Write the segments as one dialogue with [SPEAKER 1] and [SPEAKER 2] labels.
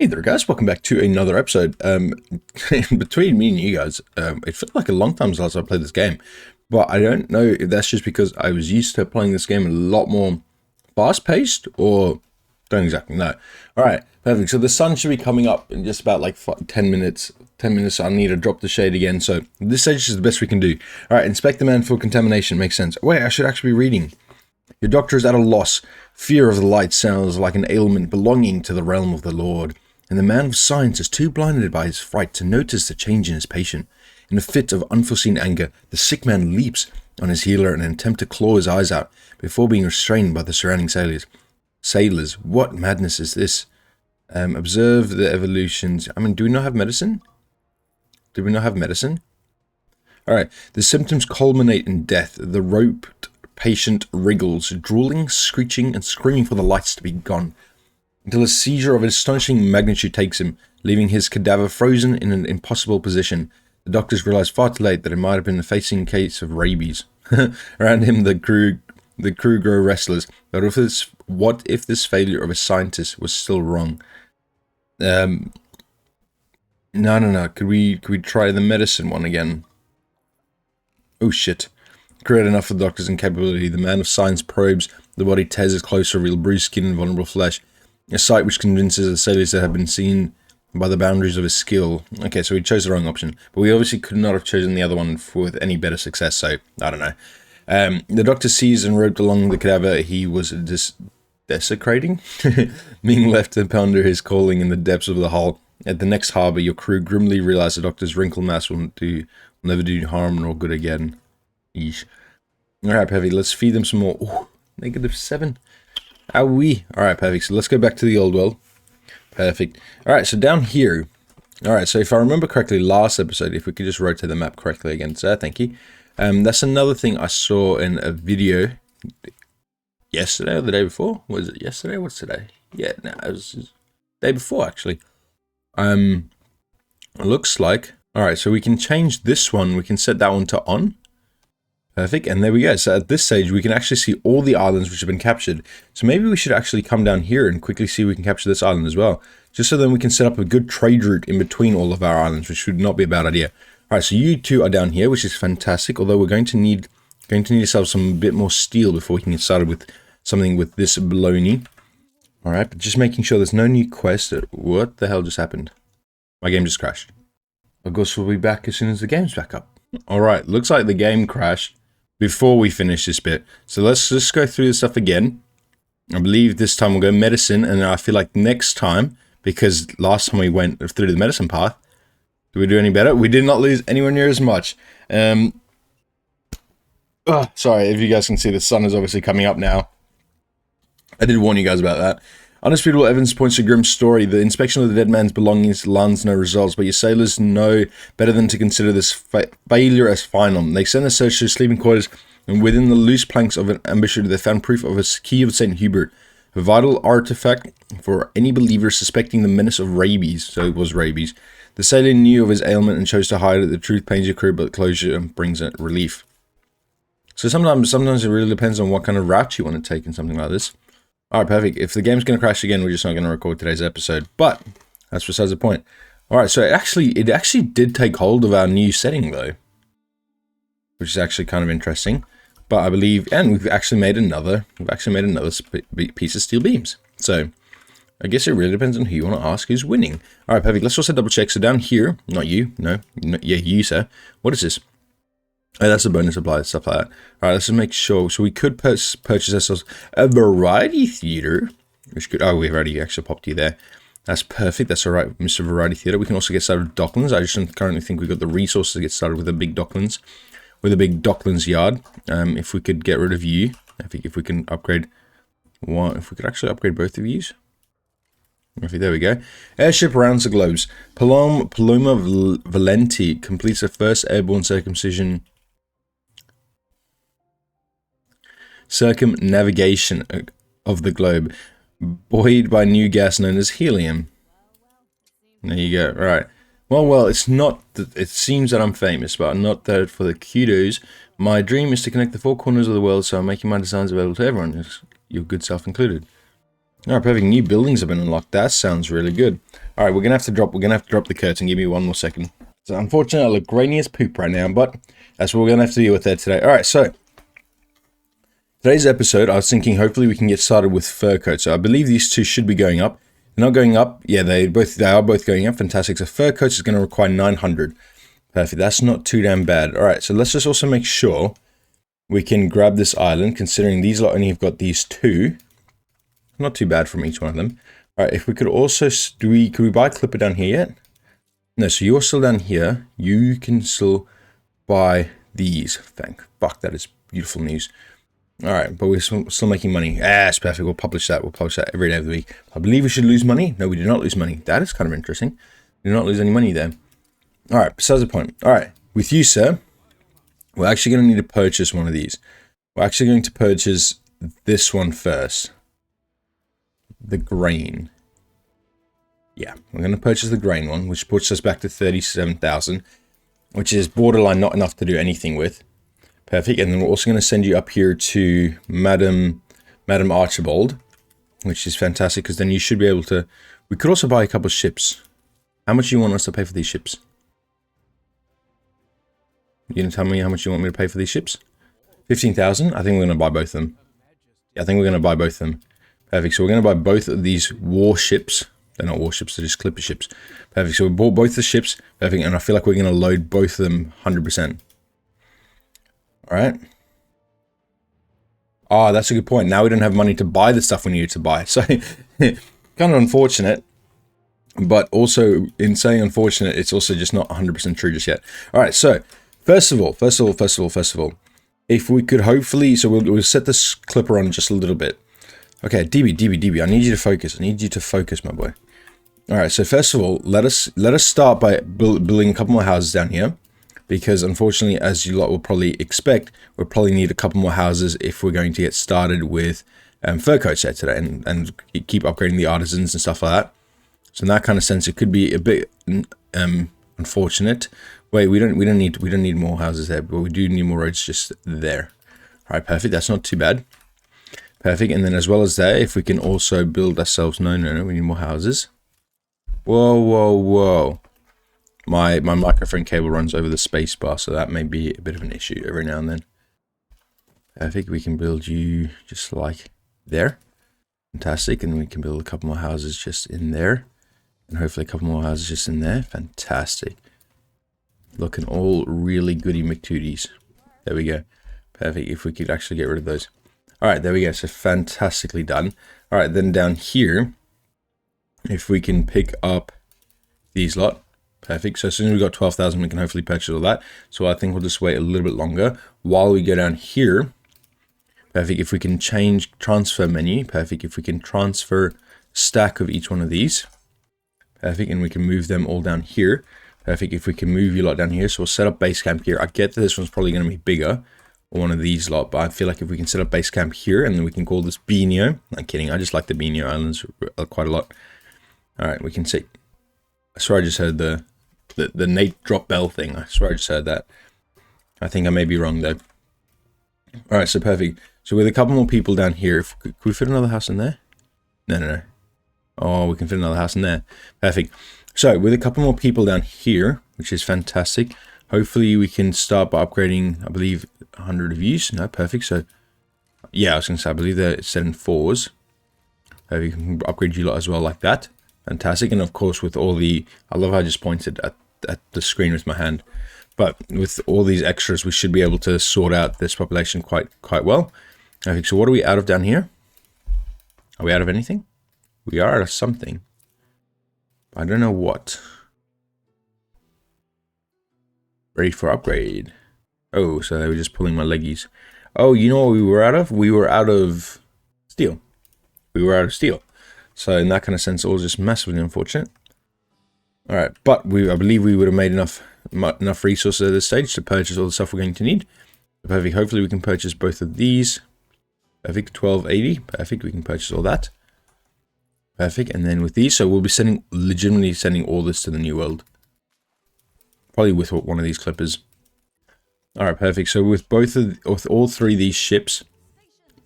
[SPEAKER 1] Hey there guys, welcome back to another episode. Between me and you guys, it felt like a long time since I played this game, but I don't know if that's just because I was used to playing this game a lot more fast-paced, or don't exactly know. Alright, perfect. So the sun should be coming up in just about like 10 minutes. 10 minutes, I need to drop the shade again, so this stage is the best we can do. Alright, inspect the man for contamination, makes sense. Wait, I should actually be reading. Your doctor is at a loss. Fear of the light sounds like an ailment belonging to the realm of the Lord. And the man of science is too blinded by his fright to notice the change in his patient. In a fit of unforeseen anger, the sick man leaps on his healer in an attempt to claw his eyes out, before being restrained by the surrounding sailors. Sailors, what madness is this? Observe the evolutions. Do we not have medicine? Do we not have medicine? Alright, the symptoms culminate in death. The roped patient wriggles, drooling, screeching, and screaming for the lights to be gone, until a seizure of astonishing magnitude takes him, leaving his cadaver frozen in an impossible position. The doctors realize far too late that it might have been a facing case of rabies. Around him, the crew grow restless. But what if this failure of a scientist was still wrong? No. Could we try the medicine one again? Oh shit. Create enough for the doctor's incapability. The man of science probes. The body tears its clothes to reveal bruised skin and vulnerable flesh. A sight which convinces the sailors that have been seen by the boundaries of his skill. Okay, so we chose the wrong option. But we obviously could not have chosen the other one with any better success, so I don't know. The doctor sees and roped along the cadaver he was desecrating, being left to ponder his calling in the depths of the hull. At the next harbour, your crew grimly realize the doctor's wrinkled mass will never do harm nor good again. Yeesh. Alright, Heavy, let's feed them some more. Ooh, -7. Ah, oui. Alright, perfect. So let's go back to the old world. Perfect. Alright, so down here. Alright, so if I remember correctly, last episode, if we could just rotate the map correctly again. So thank you. That's another thing I saw in a video yesterday or the day before. Was it yesterday? What's today? Yeah, no, it was the day before, actually. It looks like... Alright, so we can change this one. We can set that one to on. Perfect, and there we go. So at this stage, we can actually see all the islands which have been captured. So maybe we should actually come down here and quickly see if we can capture this island as well. Just so then we can set up a good trade route in between all of our islands, which would not be a bad idea. Alright, so you two are down here, which is fantastic. Although we're going to need ourselves some bit more steel before we can get started with something with this baloney. Alright, but just making sure there's no new quest. What the hell just happened? My game just crashed. Of course, we'll be back as soon as the game's back up. Alright, looks like the game crashed before we finish this bit. So let's just go through this stuff again. I believe this time we'll go medicine, and I feel like next time, because last time we went through the medicine path, did we do any better? We did not lose anywhere near as much. Sorry, if you guys can see, the sun is obviously coming up now. I did warn you guys about that. Undisputable evidence points to a grim story. The inspection of the dead man's belongings lands no results, but your sailors know better than to consider this failure as final. They send a search to his sleeping quarters, and within the loose planks of an embouchure, they found proof of a key of St. Hubert, a vital artifact for any believer suspecting the menace of rabies. So it was rabies. The sailor knew of his ailment and chose to hide it. The truth pains your crew, but closure brings it relief. So sometimes it really depends on what kind of route you want to take in something like this. Alright, perfect. If the game's going to crash again, we're just not going to record today's episode. But that's besides the point. Alright, so it actually did take hold of our new setting, though. Which is actually kind of interesting. But I believe... And we've actually made another piece of steel beams. So, I guess it really depends on who you want to ask who's winning. Alright, perfect. Let's also double check. So down here... Not you. No. Yeah, you, sir. What is this? Oh, that's a bonus supply, stuff like that. Alright, let's just make sure. So we could purchase ourselves a variety theater. Which could... Oh, we've already actually popped you there. That's perfect. That's alright, Mr. Variety Theater. We can also get started with Docklands. I just don't currently think we've got the resources to get started with a big Docklands. With a big Docklands yard. If we could get rid of you. I think if we can upgrade one... If we could actually upgrade both of yous. Okay, there we go. Airship rounds the globes. Paloma Valenti completes the first airborne circumnavigation of the globe, buoyed by new gas known as helium. There you go. Right. Well, it's not that it seems that I'm famous, but I'm not that for the kudos. My dream is to connect the four corners of the world, so I'm making my designs available to everyone, your good self included. Alright, perfect. New buildings have been unlocked. That sounds really good. Alright, we're gonna have to drop the curtain. Give me one more second. So unfortunately I look grainy as poop right now, but that's what we're gonna have to deal with there today. Alright, so today's episode, I was thinking hopefully we can get started with fur coat. So I believe these two should be going up. They're not going up. Yeah, they are both going up. Fantastic. So fur coats is going to require 900. Perfect. That's not too damn bad. All right, so let's just also make sure we can grab this island, considering these lot only have got these two. Not too bad from each one of them. All right, if we could also, could we buy a clipper down here yet? No, so you're still down here. You can still buy these. Fuck, that is beautiful news. All right, but we're still making money. It's perfect. We'll publish that. We'll publish that every day of the week. I believe we should lose money. No, we do not lose money. That is kind of interesting. We do not lose any money there. All right, besides the point. All right, with you, sir, we're actually going to need to purchase one of these. We're actually going to purchase this one first. The grain. Yeah, we're going to purchase the grain one, which puts us back to 37,000, which is borderline not enough to do anything with. Perfect, and then we're also going to send you up here to Madam Archibald, which is fantastic, because then you should be able to... We could also buy a couple of ships. How much do you want us to pay for these ships? You going to tell me how much you want me to pay for these ships? 15,000? I think we're going to buy both of them. Yeah, I think we're going to buy both of them. Perfect, so we're going to buy both of these warships. They're not warships, they're just clipper ships. Perfect, so we bought both the ships. Perfect, and I feel like we're going to load both of them 100%. Alright. Ah, that's a good point. Now we don't have money to buy the stuff we needed to buy. So, kind of unfortunate. But also, in saying unfortunate, it's also just not 100% true just yet. Alright, so, first of all, if we could hopefully... So, we'll set this clipper on just a little bit. Okay, DB, I need you to focus. I need you to focus, my boy. Alright, so first of all, let us start by building a couple more houses down here. Because unfortunately, as you lot will probably expect, we'll probably need a couple more houses if we're going to get started with fur coats there today and keep upgrading the artisans and stuff like that. So in that kind of sense, it could be a bit unfortunate. Wait, we don't need more houses there, but we do need more roads just there. All right, perfect. That's not too bad. Perfect. And then as well as that, if we can also build ourselves... No, we need more houses. Whoa. My microphone cable runs over the space bar, so that may be a bit of an issue every now and then. I think we can build you just like there. Fantastic. And we can build a couple more houses just in there. And hopefully a couple more houses just in there. Fantastic. Looking all really goody McTooties. There we go. Perfect. If we could actually get rid of those. Alright, there we go. So fantastically done. Alright, then down here, if we can pick up these lot. Perfect. So as soon as we've got 12,000, we can hopefully purchase all that. So I think we'll just wait a little bit longer while we go down here. Perfect. If we can change transfer menu. Perfect. If we can transfer stack of each one of these. Perfect. And we can move them all down here. Perfect. If we can move you lot down here. So we'll set up base camp here. I get that this one's probably going to be bigger. Or one of these lot. But I feel like if we can set up base camp here. And then we can call this Benio. I'm kidding. I just like the Benio Islands quite a lot. Alright. We can see. I swear I just heard the Nate drop bell thing. I swear I just heard that. I think I may be wrong though. Alright, so perfect. So with a couple more people down here, could we fit another house in there? No. Oh, we can fit another house in there. Perfect. So with a couple more people down here, which is fantastic. Hopefully we can start by upgrading, I believe, 100 of use. No, perfect. So yeah, I was going to say, I believe they're set in 4s. We can upgrade you lot as well like that. Fantastic. And of course with all the... I love how I just pointed at the screen with my hand. But with all these extras, we should be able to sort out this population quite well. Okay, so what are we out of down here? Are we out of anything? We are out of something. I don't know what. Ready for upgrade. Oh, so they were just pulling my leggies. Oh, you know what we were out of? We were out of steel. So in that kind of sense, it was just massively unfortunate. All right, but I believe we would have made enough resources at this stage to purchase all the stuff we're going to need. Perfect. Hopefully we can purchase both of these. Perfect. 1280. Perfect. We can purchase all that. Perfect. And then with these, so we'll be legitimately sending all this to the new world. Probably with one of these clippers. All right. Perfect. So with all three of these ships.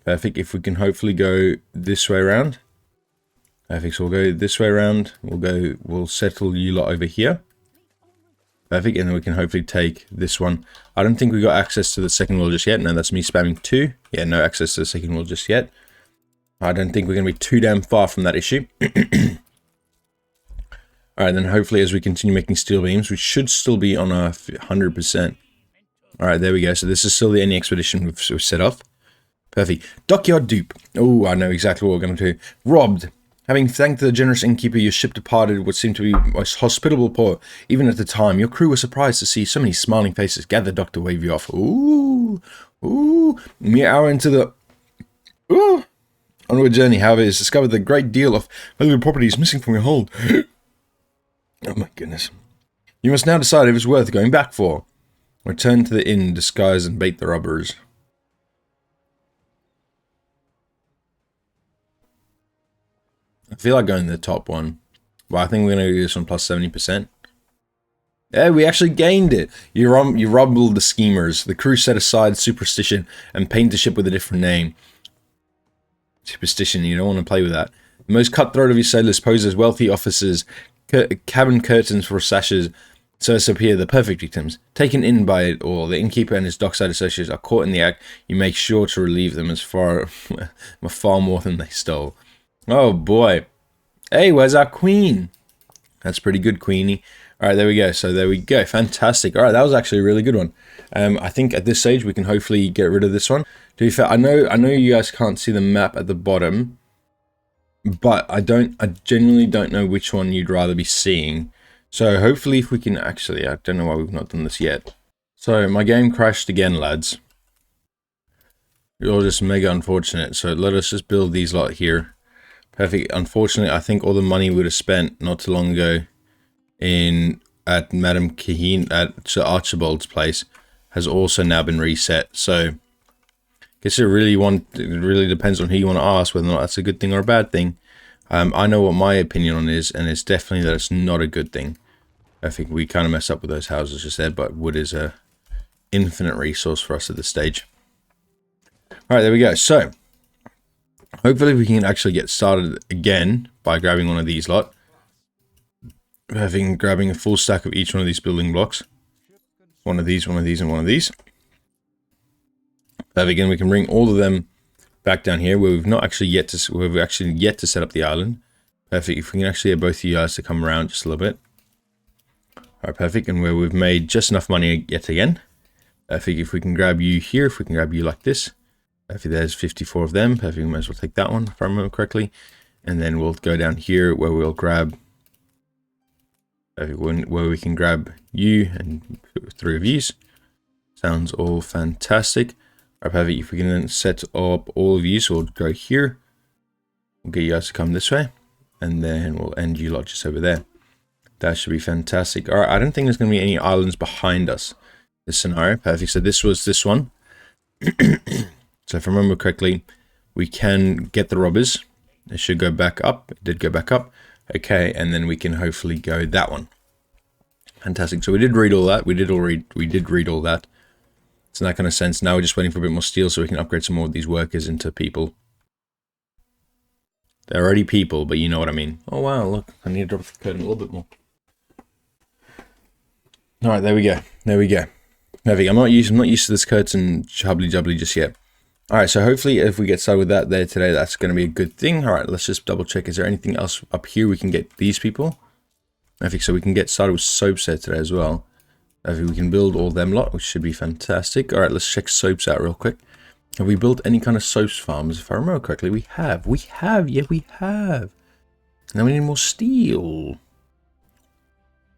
[SPEAKER 1] Perfect. If we can hopefully go this way around. Perfect, so we'll go this way around. We'll settle you lot over here. Perfect, and then we can hopefully take this one. I don't think we got access to the second wall just yet. No, that's me spamming 2. Yeah, no access to the second wall just yet. I don't think we're going to be too damn far from that issue. Alright, then hopefully as we continue making steel beams, we should still be on our 100%. Alright, there we go. So this is still the only expedition we've set off. Perfect. Dockyard dupe. Oh, I know exactly what we're going to do. Robbed. Having thanked the generous innkeeper, your ship departed what seemed to be most hospitable port. Even at the time, your crew were surprised to see so many smiling faces gather dock to wave you off. Ooh. Ooh. Mere hour into the... Ooh. Onward journey, however, is discovered that a great deal of valuable property is missing from your hold. Oh my goodness. You must now decide if it's worth going back for. Return to the inn, disguise and bait the robbers. I feel like going to the top one. Well, I think we're going to do this one plus 70%. Yeah, we actually gained it. You rumbled the schemers. The crew set aside superstition and paint the ship with a different name. Superstition, you don't want to play with that. The most cutthroat of your sailors pose as wealthy officers. Cabin curtains for sashes, so as to appear the perfect victims. Taken in by it all, the innkeeper and his dockside associates are caught in the act. You make sure to relieve them as far more than they stole. Oh boy. Hey, where's our queen? That's pretty good, Queenie. Alright, there we go. So there we go. Fantastic. Alright, that was actually a really good one. I think at this stage we can hopefully get rid of this one. To be fair, I know you guys can't see the map at the bottom. But I genuinely don't know which one you'd rather be seeing. So hopefully if we can actually, I don't know why we've not done this yet. So my game crashed again, lads. You're just mega unfortunate. So let us just build these lot here. Perfect. Unfortunately, I think all the money we would have spent not too long ago at Madame Kaheen, at Sir Archibald's place, has also now been reset. So guess it really depends on who you want to ask whether or not that's a good thing or a bad thing. I know what my opinion on is, and it's definitely that it's not a good thing. I think we kind of messed up with those houses just there, but wood is a infinite resource for us at this stage. Alright, there we go. So, hopefully we can actually get started again by grabbing one of these lot. Grabbing a full stack of each one of these building blocks. One of these, and one of these. Again, we can bring all of them back down here where we've actually yet to set up the island. Perfect. If we can actually get both of you guys to come around just a little bit. Alright, perfect. And where we've made just enough money yet again. Perfect. If we can grab you here, if we can grab you like this. Perfect. There's 54 of them. Perfect. We might as well take that one if I remember correctly. And then we'll go down here where we'll grab. Perfect. Where we can grab you and 3 of these. Sounds all fantastic. Perfect. If we can then set up all of you, so we'll go here. We'll get you guys to come this way. And then we'll end you lot just over there. That should be fantastic. Alright, I don't think there's going to be any islands behind us. This scenario. Perfect. So this was this one. So if I remember correctly, we can get the robbers. It should go back up. It did go back up. Okay, and then we can hopefully go that one. Fantastic. So we did read all that. We did read all that. So in that kind of sense, now we're just waiting for a bit more steel so we can upgrade some more of these workers into people. They're already people, but you know what I mean. Oh wow, look, I need to drop the curtain a little bit more. Alright, there we go. There we go. Perfect. I'm not used to this curtain jubbly jubbly just yet. Alright, so hopefully if we get started with that there today, that's going to be a good thing. Alright, let's just double check. Is there anything else up here we can get these people? I think so. We can get started with soaps there today as well. I think we can build all them lot, which should be fantastic. Alright, let's check soaps out real quick. Have we built any kind of soaps farms? If I remember correctly, we have. We have. Yeah, we have. Now we need more steel.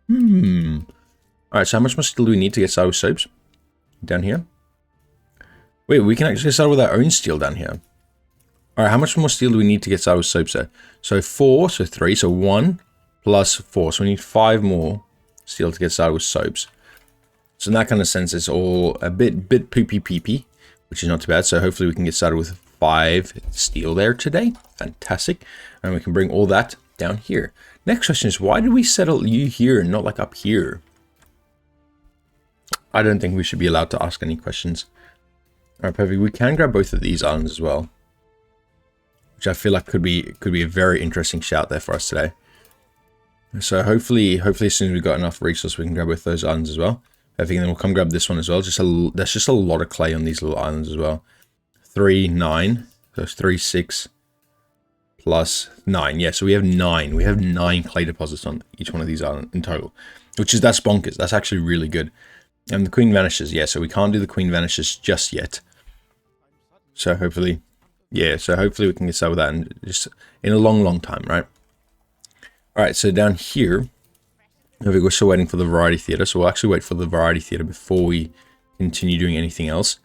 [SPEAKER 1] Alright, so how much more steel do we need to get started with soaps? Down here? Wait, we can actually start with our own steel down here. Alright, how much more steel do we need to get started with soaps there? So 4, so 3, so 1 plus 4. So we need 5 more steel to get started with soaps. So in that kind of sense, it's all a bit poopy peepy, which is not too bad. So hopefully we can get started with 5 steel there today. Fantastic. And we can bring all that down here. Next question is, why did we settle you here and not like up here? I don't think we should be allowed to ask any questions. Alright, perfect. We can grab both of these islands as well. which I feel like could be a very interesting shout there for us today. So hopefully as soon as we've got enough resource, we can grab both those islands as well. I think then we'll come grab this one as well. That's just a lot of clay on these little islands as well. 3, 9. So it's 3, 6 plus 9. Yeah, so we have 9. We have 9 clay deposits on each one of these islands in total, that's bonkers. That's actually really good. And the queen vanishes. Yeah, so we can't do the queen vanishes just yet. So hopefully, yeah, so hopefully we can get started with that in a long time, right? All right, so down here, we're still waiting for the variety theater. So we'll actually wait for the variety theater before we continue doing anything else.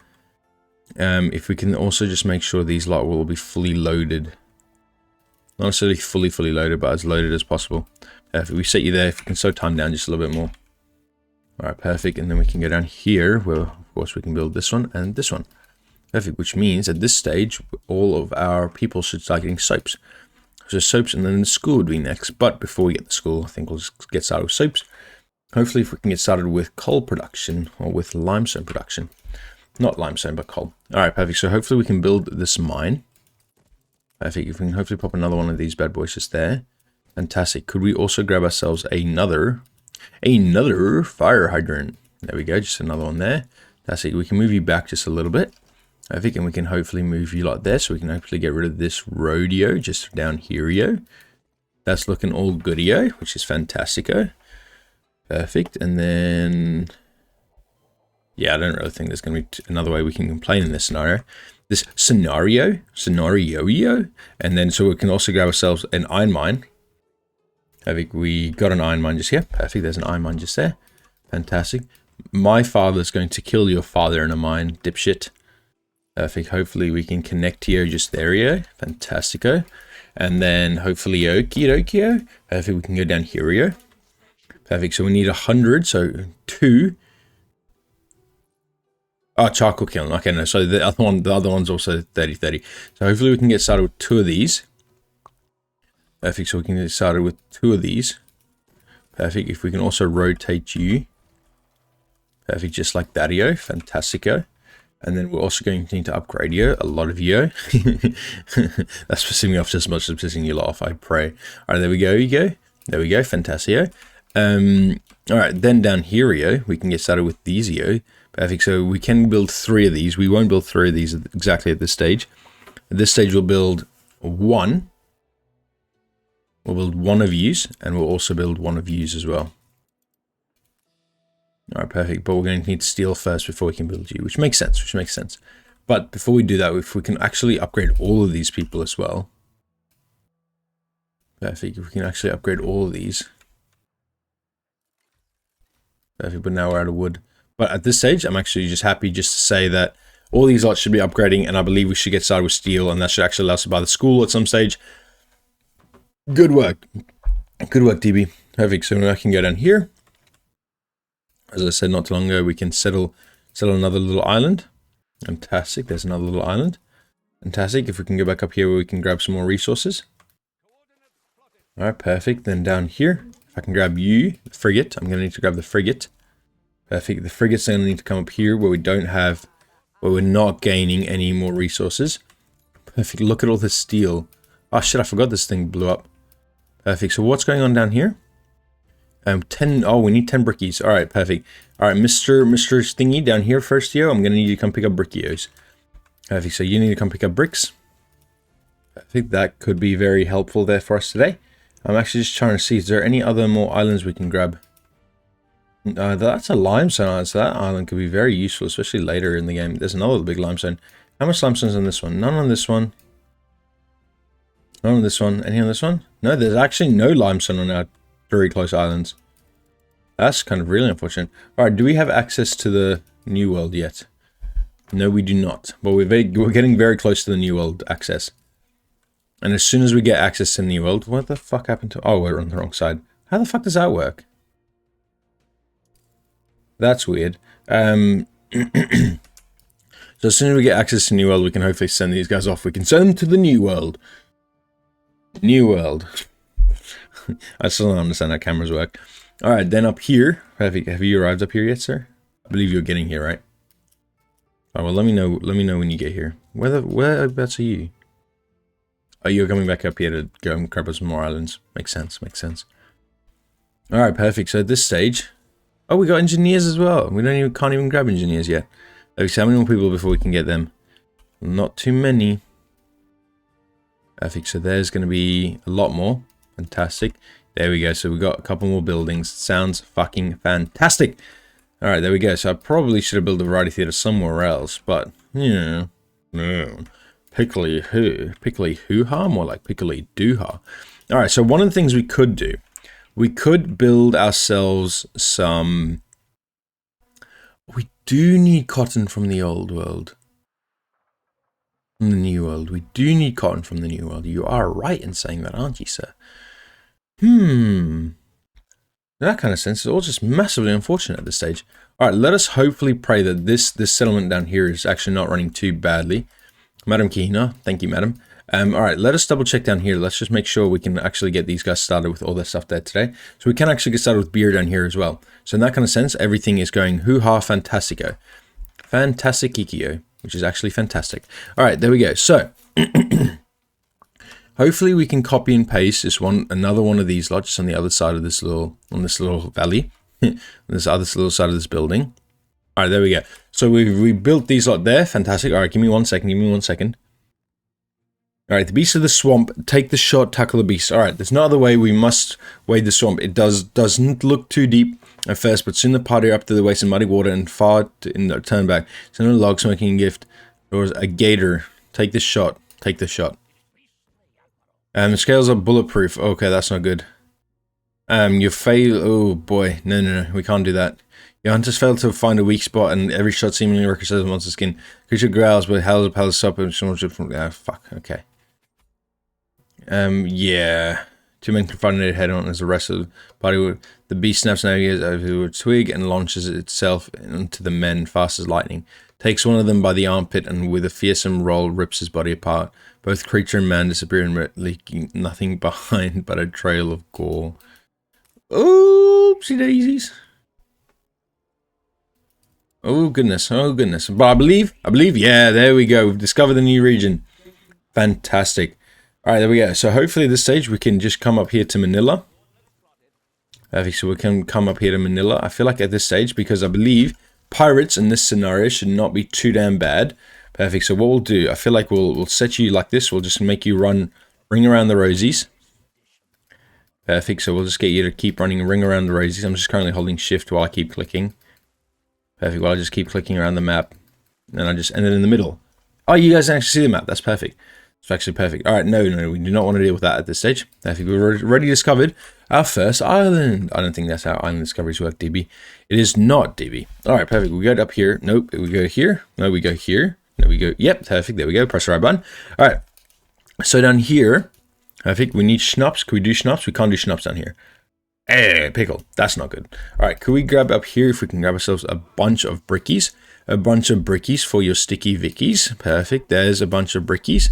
[SPEAKER 1] If we can also just make sure these lot will be fully loaded. Not necessarily fully loaded, but as loaded as possible. If we set you there, if we can slow time down just a little bit more. All right, perfect. And then we can go down here, where of course we can build this one and this one. Perfect, which means at this stage, all of our people should start getting soaps. So soaps, and then the school would be next. But before we get the school, I think we'll just get started with soaps. Hopefully if we can get started with coal production, or with limestone production. Not limestone, but coal. All right, perfect. So hopefully we can build this mine. Perfect. If we can hopefully pop another one of these bad boys just there. Fantastic. Could we also grab ourselves another fire hydrant? There we go. Just another one there. Fantastic. We can move you back just a little bit. I think, and we can hopefully move you like there, so we can hopefully get rid of this rodeo just down here. That's looking all goodio, which is fantastico. Perfect. And then, yeah, I don't really think there's going to be another way we can complain in this scenario. Scenario, and then so we can also grab ourselves an iron mine. I think we got an iron mine just here. Perfect. There's an iron mine just there. Fantastic. My father's going to kill your father in a mine, dipshit. Perfect. Hopefully we can connect here just there. Fantastico. And then hopefully okio. Perfect. We can go down here. Perfect. So we need 100. So 2. Oh, charcoal kiln. Okay, no. So the other one's also 30. So hopefully we can get started with 2 of these. Perfect. So we can get started with 2 of these. Perfect. If we can also rotate you. Perfect. Just like that. Fantastico. And then we're also going to need to upgrade you, a lot of you. That's pissing me off just as much as pissing you off, I pray. All right, there we go, There we go, fantastic. All right, then down here, we can get started with these, Perfect, so we can build 3 of these. We won't build 3 of these exactly at this stage. At this stage, we'll build 1. We'll build 1 of yous, and we'll also build 1 of yous as well. All right, perfect. But we're going to need steel first before we can build you, which makes sense. But before we do that, if we can actually upgrade all of these people as well. Perfect. If we can actually upgrade all of these. Perfect. But now we're out of wood. But at this stage, I'm actually just happy just to say that all these lots should be upgrading, and I believe we should get started with steel, and that should actually allow us to buy the school at some stage. Good work. Good work, DB. Perfect. So now I can go down here. As I said not too long ago, we can settle another little island. Fantastic. There's another little island. Fantastic. If we can go back up here where we can grab some more resources. All right, perfect. Then down here, if I can grab you, the frigate. I'm going to need to grab the frigate. Perfect. The frigate's going to need to come up here where we're not gaining any more resources. Perfect. Look at all this steel. Oh shit, I forgot this thing blew up. Perfect. So what's going on down here? 10. Oh, we need 10 brickies. All right, perfect. All right, Mr. Thingy down here first, I'm gonna need you to come pick up brickios. Perfect. So you need to come pick up bricks. I think that could be very helpful there for us today. I'm actually just trying to see, is there any other more islands we can grab? That's a limestone island, so that island could be very useful, especially later in the game. There's another big limestone. How much limestone is on this one? None on this one. None on this one. Any on this one? No, there's actually no limestone on our very close islands. That's kind of really unfortunate. All right, do we have access to the New World yet? No, we do not. But we're getting very close to the New World access. And as soon as we get access to the New World, what the fuck happened to... Oh, we're on the wrong side. How the fuck does that work? That's weird. So as soon as we get access to New World, we can hopefully send these guys off. We can send them to the New World. New World. I still don't understand how cameras work. All right, then up here, have you arrived up here yet, sir? I believe you're getting here, right? All right, well, let me know when you get here. Whereabouts are you? Oh, you're coming back up here to go and grab us some more islands. Makes sense, makes sense. Alright, perfect. So at this stage... Oh, we got engineers as well. We can't even grab engineers yet. Okay, so how many more people before we can get them? Not too many. Perfect. So there's going to be a lot more. Fantastic. There we go. So we got a couple more buildings. Sounds fucking fantastic. Alright, there we go. So I probably should have built a variety theater somewhere else. But, yeah. No. Pickly hoo-ha? More like pickly doo-ha. Alright, so one of the things we could do. We could build ourselves some... We do need cotton from the old world. From the new world. We do need cotton from the new world. You are right in saying that, aren't you, sir? That kind of sense is all just massively unfortunate at this stage. Alright, let us hopefully pray that this settlement down here is actually not running too badly. Madam Kihina, thank you, madam. Alright, let us double check down here. Let's just make sure we can actually get these guys started with all their stuff there today. So we can actually get started with beer down here as well. So in that kind of sense, everything is going hoo-ha fantastico. Fantasticikio, which is actually fantastic. Alright, there we go. So, hopefully we can copy and paste another one of these lots on the other side of this little valley. This other little side of this building. Alright, there we go. So we built these lot there. Fantastic. Alright, give me 1 second. Alright, the beast of the swamp. Take the shot, tackle the beast. Alright, there's no other way. We must wade the swamp. It doesn't look too deep at first, but soon the party are up to the waist in muddy water and far in the turn back. Send a log smoking gift. Or a gator. Take the shot. Take the shot. The scales are bulletproof. Okay, that's not good. You fail. Oh boy. No. We can't do that. Your hunters fail to find a weak spot, and every shot seemingly ricochets the monster's skin. Creature growls, but howls a palace up and someone should from. Ah, fuck. Okay. Yeah. 2 men confronted head on as the rest of the party. The beast snaps navigates over a twig and launches itself into the men fast as lightning. Takes one of them by the armpit and with a fearsome roll rips his body apart. Both creature and man disappear and leaving nothing behind but a trail of gore. Oopsie daisies. Oh goodness, But I believe, yeah, there we go. We've discovered the new region. Fantastic. Alright, there we go. So hopefully at this stage we can just come up here to Manila. Perfect, so we can come up here to Manila. I feel like at this stage, because I believe pirates in this scenario should not be too damn bad. Perfect, so what we'll do, I feel like we'll set you like this. We'll just make you ring around the rosies. Perfect, so we'll just get you to keep running ring around the rosies. I'm just currently holding shift while I keep clicking. Perfect, well I just keep clicking around the map. And I just end it in the middle. Oh, you guys can actually see the map, that's perfect. It's actually perfect. Alright, no, we do not want to deal with that at this stage. Perfect, we've already discovered our first island. I don't think that's how island discoveries work, DB. It is not, DB. Alright, perfect, we go up here. Nope, we go here. No, we go here. No, we go, yep, perfect, there we go. Press the right button. Alright, so down here, perfect, we need schnapps. Can we do schnapps? We can't do schnapps down here. Pickle. That's not good. Alright, could we grab up here if we can grab ourselves a bunch of brickies? A bunch of brickies for your sticky vickies. Perfect. There's a bunch of brickies.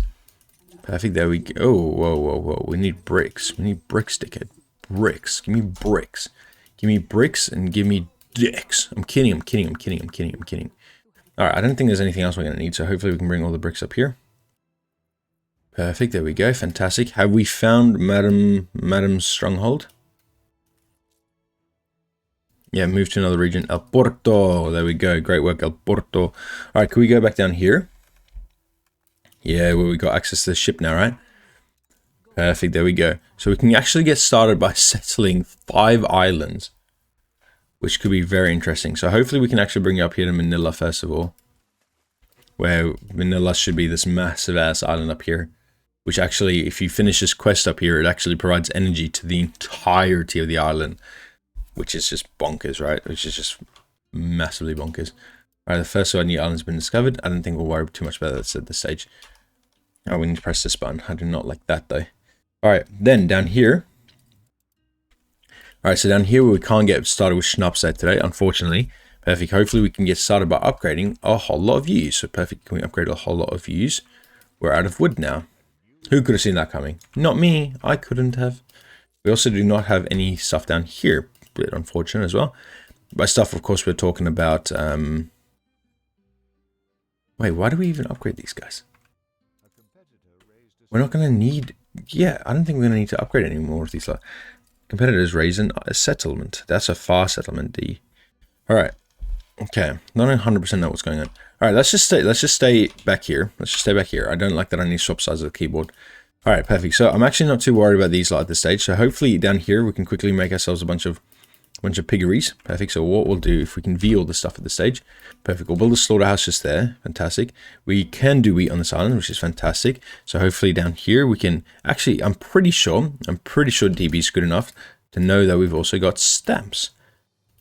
[SPEAKER 1] Perfect. There we go. Oh, whoa. We need bricks. We need bricks, dickhead. Bricks. Give me bricks. Give me bricks and give me dicks. I'm kidding. Alright, I don't think there's anything else we're going to need, so hopefully we can bring all the bricks up here. Perfect. There we go. Fantastic. Have we found Madam's stronghold? Yeah, move to another region. El Porto. There we go. Great work, El Porto. Alright, can we go back down here? Yeah, well, we got access to the ship now, right? Perfect, there we go. So we can actually get started by settling 5 islands, which could be very interesting. So hopefully we can actually bring you up here to Manila first of all, where Manila should be this massive ass island up here, which actually, if you finish this quest up here, it actually provides energy to the entirety of the island, which is just bonkers, right? Which is just massively bonkers. Alright, the first new island's been discovered. I don't think we'll worry too much about that at this stage. Oh, we need to press this button. I do not like that though. Alright, then down here. Alright, so down here we can't get started with schnapps today, unfortunately. Perfect. Hopefully we can get started by upgrading a whole lot of views. So perfect. Can we upgrade a whole lot of views? We're out of wood now. Who could have seen that coming? Not me. I couldn't have. We also do not have any stuff down here. Bit unfortunate as well. By stuff, of course, we're talking about... Wait, why do we even upgrade these guys? We're not going to need... Yeah, I don't think we're going to need to upgrade any more of these. Like, competitors raise a settlement. That's a far settlement, D. All right. Okay. Not 100% know what's going on. All right, let's just stay back here. Let's just stay back here. I don't like that I need to swap sides of the keyboard. All right, perfect. So I'm actually not too worried about these at this stage. So hopefully down here we can quickly make ourselves a bunch of piggeries. Perfect. So what we'll do, if we can view all the stuff at this stage, perfect. We'll build a slaughterhouse just there. Fantastic. We can do wheat on this island, which is fantastic. So hopefully down here we can actually, I'm pretty sure DB is good enough to know that we've also got stamps.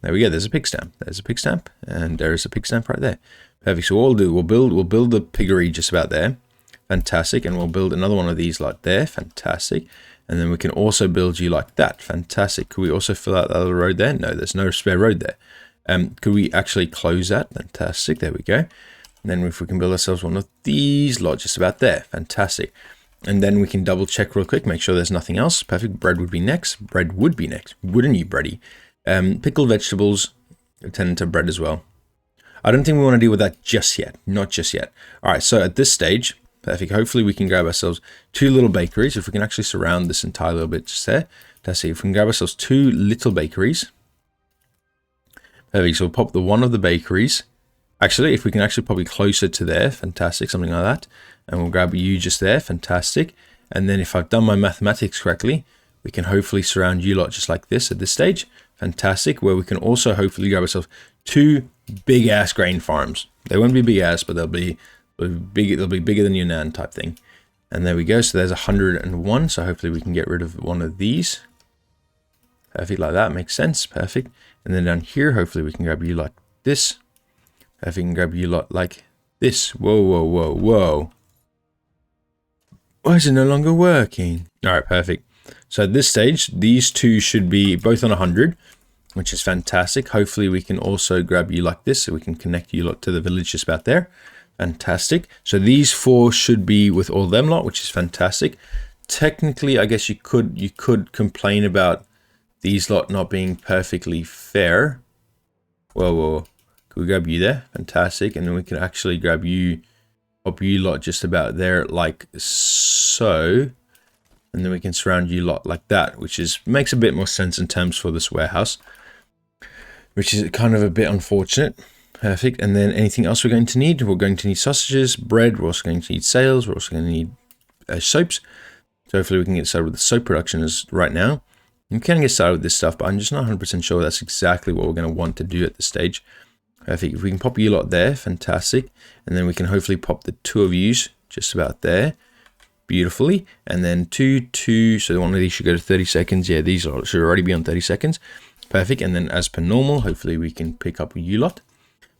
[SPEAKER 1] There we go. There's a pig stamp. There's a pig stamp, and there's a pig stamp right there. Perfect. So what we'll do, we'll build the piggery just about there. Fantastic. And we'll build another one of these like there. Fantastic. And then we can also build you like that. Fantastic. Could we also fill out the other road there? No, there's no spare road there. Could we actually close that? Fantastic. There we go. And then if we can build ourselves one of these lot just about there. Fantastic. And then we can double check real quick, make sure there's nothing else. Perfect. Bread would be next. Bread would be next. Wouldn't you, bready? Pickled vegetables, attendant to bread as well. I don't think we want to deal with that just yet. Not just yet. All right, so at this stage, perfect. Hopefully we can grab ourselves 2 little bakeries. If we can actually surround this entire little bit just there. Let's see, if we can grab ourselves 2 little bakeries. Perfect, so we'll pop the one of the bakeries. Actually, if we can actually probably closer to there, fantastic, something like that. And we'll grab you just there, fantastic. And then if I've done my mathematics correctly, we can hopefully surround you lot just like this at this stage. Fantastic, where we can also hopefully grab ourselves 2 big ass grain farms. They won't be big ass, but they'll be bigger than your nan type thing. And there we go. So there's 101. So hopefully we can get rid of one of these. Perfect, like that makes sense. Perfect. And then down here, hopefully we can grab you like this. Perfect, we can grab you lot like this. Whoa, whoa, whoa, whoa. Why is it no longer working? All right, perfect. So at this stage, these 2 should be both on 100, which is fantastic. Hopefully we can also grab you like this so we can connect you lot to the village just about there. Fantastic. So these 4 should be with all them lot, which is fantastic. Technically, I guess you could complain about these lot not being perfectly fair. Whoa, whoa. Can we grab you there? Fantastic. And then we can actually grab you, pop you lot just about there like so. And then we can surround you lot like that, which makes a bit more sense in terms for this warehouse, which is kind of a bit unfortunate. Perfect. And then anything else we're going to need? We're going to need sausages, bread. We're also going to need sails. We're also going to need soaps. So hopefully we can get started with the soap production right now. You can get started with this stuff, but I'm just not 100% sure that's exactly what we're going to want to do at this stage. Perfect. If we can pop you lot there, fantastic. And then we can hopefully pop the 2 of yous just about there. Beautifully. And then 2, so one of these should go to 30 seconds. Yeah, these should already be on 30 seconds. Perfect. And then as per normal, hopefully we can pick up you lot.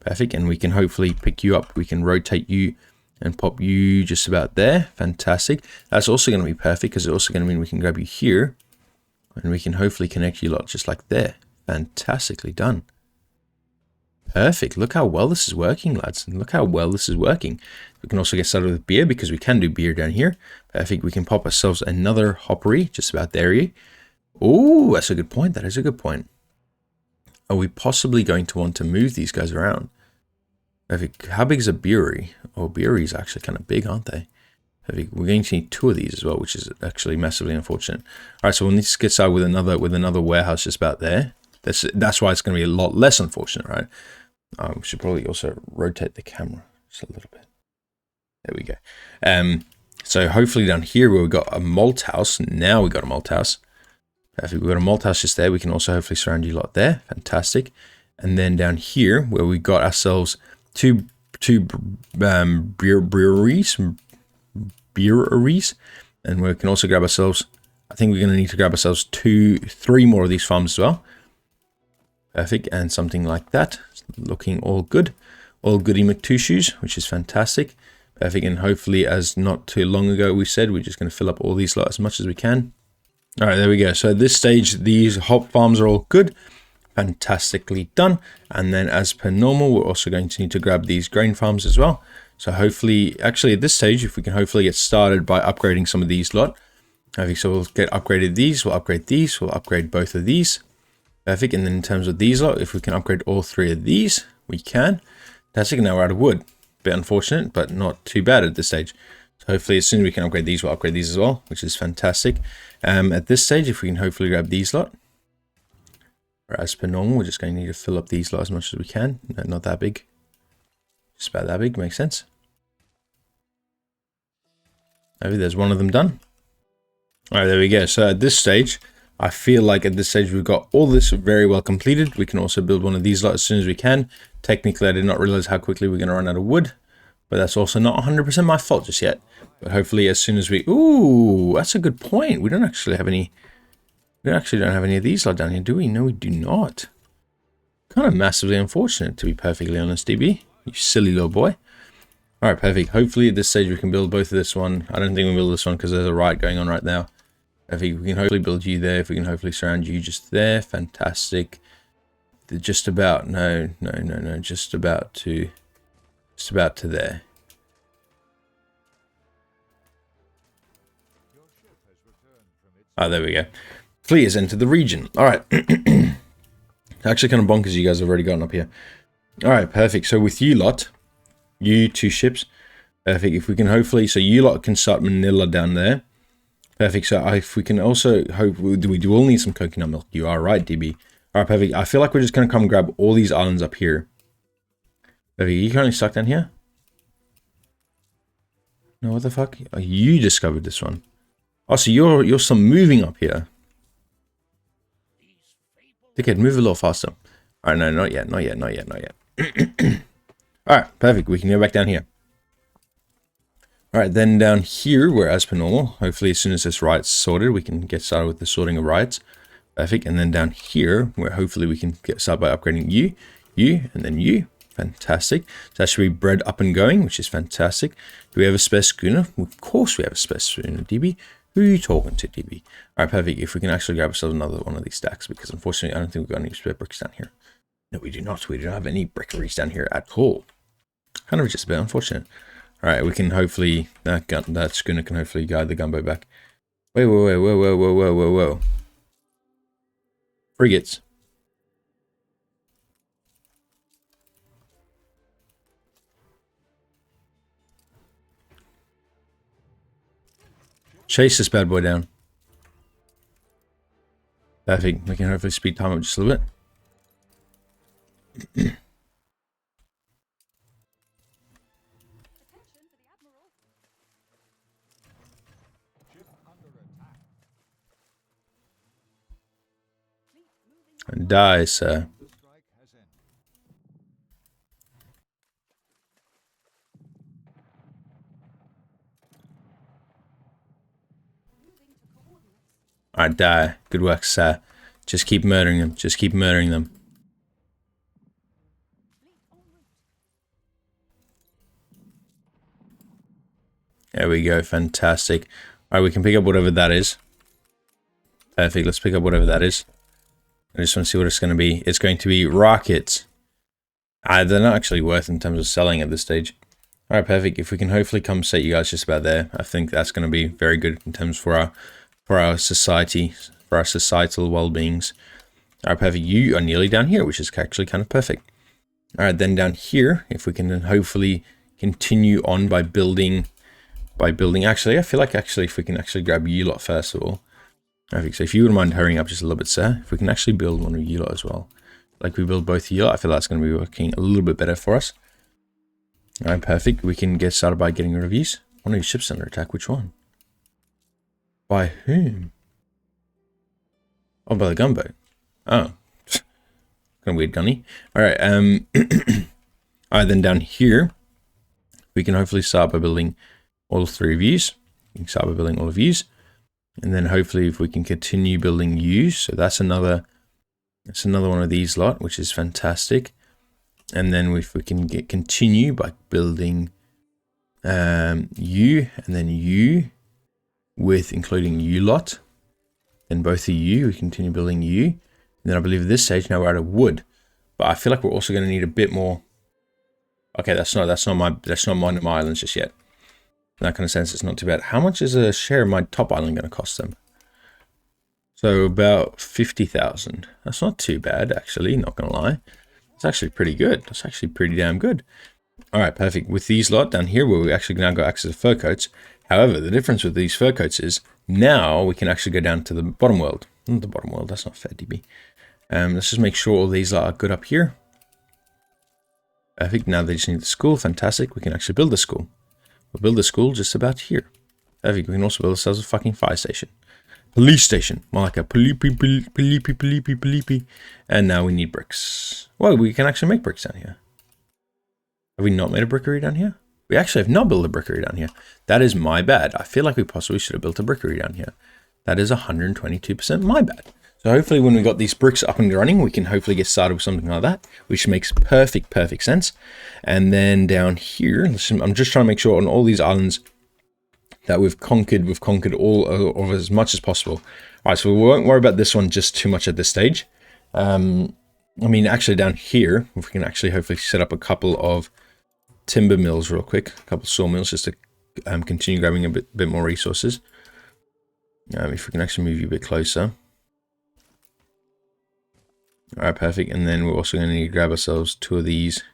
[SPEAKER 1] Perfect. And we can hopefully pick you up. We can rotate you and pop you just about there. Fantastic. That's also going to be perfect because it's also going to mean we can grab you here and we can hopefully connect you lot just like there. Fantastically done. Perfect. Look how well this is working, lads. And look how well this is working. We can also get started with beer because we can do beer down here. Perfect. We can pop ourselves another hoppery just about there. Oh, that's a good point. That is a good point. Are we possibly going to want to move these guys around? Perfect. How big is a brewery? Oh, breweries are actually kind of big, aren't they? Perfect. We're going to need 2 of these as well, which is actually massively unfortunate. All right, so we'll need to get started with another warehouse just about there. That's why it's going to be a lot less unfortunate, right? We should probably also rotate the camera just a little bit. There we go. So hopefully down here where we've got a malt house, now we've got a malt house. Perfect. We've got a malt house just there. We can also hopefully surround you lot there. Fantastic. And then down here where we got ourselves two breweries, and we can also grab ourselves, I think we're going to need to grab ourselves 3 more of these farms as well. Perfect. And something like that. Looking all good. All goody McTwo-shoes, which is fantastic. Perfect. And hopefully, as not too long ago we said, we're just going to fill up all these lot as much as we can. All right, there we go. So at this stage, these hop farms are all good. Fantastically done. And then as per normal, we're also going to need to grab these grain farms as well. So hopefully, actually at this stage, if we can hopefully get started by upgrading some of these lot. Okay, so we'll get upgraded these, we'll upgrade these, we'll upgrade both of these. Perfect. And then in terms of these lot, if we can upgrade all 3 of these, we can. Fantastic. Now we're out of wood. Bit unfortunate, but not too bad at this stage. So hopefully as soon as we can upgrade these, we'll upgrade these as well, which is fantastic. At this stage, if we can hopefully grab these lot, or as per normal, we're just going to need to fill up these lot as much as we can. No, not that big. Just about that big, makes sense. Maybe there's one of them done. All right, there we go. So at this stage, I feel like at this stage we've got all this very well completed. We can also build one of these lot as soon as we can. Technically, I did not realize how quickly we're going to run out of wood, but that's also not 100% my fault just yet. But hopefully as soon as we... Ooh, that's a good point. We don't actually have any... We actually don't have any of these lot down here, do we? No, we do not. Kind of massively unfortunate, to be perfectly honest, DB. You silly little boy. Alright, perfect. Hopefully at this stage we can build both of this one. I don't think we'll build this one because there's a riot going on right now. I think we can hopefully build you there. If we can hopefully surround you just there. Fantastic. Just about... No. Just about to there. Oh, there we go. Fleet has entered the region. Alright. Actually kind of bonkers you guys have already gotten up here. Alright, perfect. So with you lot, you 2 ships. Perfect. If we can hopefully... So you lot can start Manila down there. Perfect. So if we can also hope... We do all need some coconut milk. You are right, DB. Alright, perfect. I feel like we're just going to come grab all these islands up here. Perfect. Are you currently stuck down here? No, what the fuck? Oh, you discovered this one. Oh, so you're still moving up here. Dickhead, move a little faster. Alright, no, not yet. Alright, perfect. We can go back down here. Alright, then down here, we're as per normal. Hopefully, as soon as this riot's sorted, we can get started with the sorting of riots. Perfect. And then down here, where hopefully we can get started by upgrading you, and then you. Fantastic. So that should be bread up and going, which is fantastic. Do we have a spare schooner? Of course we have a spare schooner, DB. Who are you talking to, DB? Alright, perfect. If we can actually grab ourselves another one of these stacks, because unfortunately, I don't think we've got any spare bricks down here. No, we do not. We don't have any brickeries down here at all. Kind of just a bit unfortunate. Alright, we can hopefully... That schooner can hopefully guide the gunboat back. Whoa. Frigates. Chase this bad boy down. Perfect. We can hopefully speed time up just a little bit. And die, sir. Alright, die. Good work, sir. Just keep murdering them. Just keep murdering them. There we go. Fantastic. Alright, we can pick up whatever that is. Perfect. Let's pick up whatever that is. I just want to see what it's going to be. It's going to be rockets. They're not actually worth in terms of selling at this stage. Alright, perfect. If we can hopefully come set you guys just about there, I think that's going to be very good in terms for our society, for our societal well-beings. Alright, perfect. You are nearly down here, which is actually kind of perfect. Alright, then down here, if we can then hopefully continue on by building... Actually, I feel like if we can actually grab you lot first of all. Perfect. So if you wouldn't mind hurrying up just a little bit, sir. If we can actually build one of you lot as well. Like we build both you lot, I feel that's going to be working a little bit better for us. Alright, perfect. We can get started by getting rid of these. One of your ships under attack. Which one? By whom? Oh, by the gunboat. Oh. Kind of weird, gunny. Alright, alright, then down here, we can hopefully start by building all 3 of yous. We can start by building all of yous. And then hopefully if we can continue building yous, so that's another one of these lot, which is fantastic. And then if we can continue by building you, and then you, with including you lot, then both of you, we continue building you. And then I believe at this stage now we're out of wood, but I feel like we're also going to need a bit more. Okay, that's not one of my islands just yet. In that kind of sense, it's not too bad. How much is a share of my top island going to cost them? So about 50,000. That's not too bad, actually. Not going to lie. It's actually pretty good. That's actually pretty damn good. All right, perfect. With these lot down here, where we actually now got access to fur coats. However, the difference with these fur coats is now we can actually go down to the bottom world. Not the bottom world, that's not fair, DB. Let's just make sure all these are good up here. I think now they just need the school. Fantastic. We can actually build the school. We'll build the school just about here. I think we can also build ourselves a fucking fire station. Police station. More like a polipi. And now we need bricks. Well, we can actually make bricks down here. Have we not made a brickery down here? We actually have not built a brickery down here. That is my bad. I feel like we possibly should have built a brickery down here. That is 122% my bad. So hopefully when we got these bricks up and running, we can hopefully get started with something like that, which makes perfect sense. And then down here, I'm just trying to make sure on all these islands that we've conquered all of as much as possible. All right, so we won't worry about this one just too much at this stage. I mean, actually down here, if we can actually hopefully set up a couple of timber mills real quick, a couple of sawmills just to continue grabbing a bit more resources. If we can actually move you a bit closer. All right, perfect. And then we're also going to need to grab ourselves 2 of these.